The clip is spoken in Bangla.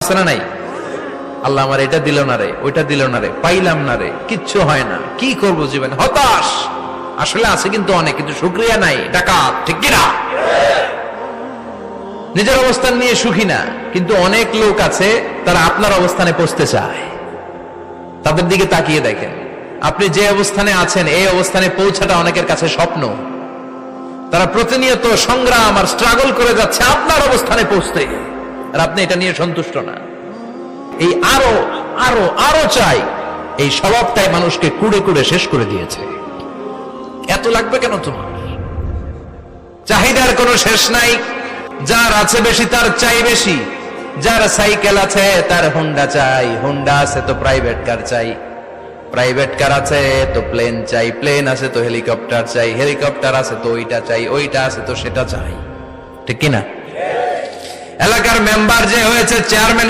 আছে না নাই? আল্লাহ আমার এটা দিল না রে, ওইটা দিল না রে, পাইলাম না রে, কিচ্ছু হয় না, কি করবো জীবন, হতাশ। আসলে আছে কিন্তু অনেক, কিন্তু শুকরিয়া নাই, ডাকাত, ঠিক কিনা? নিজের অবস্থান নিয়ে সুখী না, কিন্তু অনেক লোক আছে তারা আপনার অবস্থানে পৌঁছতে চায়। তাদের দিকে তাকিয়ে দেখেন, আপনি যে অবস্থানে আছেন এই অবস্থানে পৌঁছাটা অনেকের কাছে স্বপ্ন। তারা প্রতিনিয়ত সংগ্রাম আর স্ট্রাগল করে যাচ্ছে আপনার অবস্থানে পৌঁছতে, আর আপনি এটা নিয়ে সন্তুষ্ট না। এই আরো আরো আরো চাই, এই স্বভাবটাই মানুষকে কুড়ে কুড়ে শেষ করে দিয়েছে। এত লাগবে কেন তোমার? চাহিদার কোনো শেষ নাই। যার আছে বেশি তার চাই বেশি। যার সাইকেল আছে তার হোন্ডা চাই, হোন্ডা আছে তো প্রাইভেট কার চাই, প্রাইভেট কার আছে তো প্লেন চাই, প্লেন আছে তো হেলিকপ্টার চাই, হেলিকপ্টার আছে তো ওইটা চাই, ওইটা আছে তো সেটা চাই, ঠিক কিনা? এলাকার মেম্বার যে হয়েছে, চেয়ারম্যান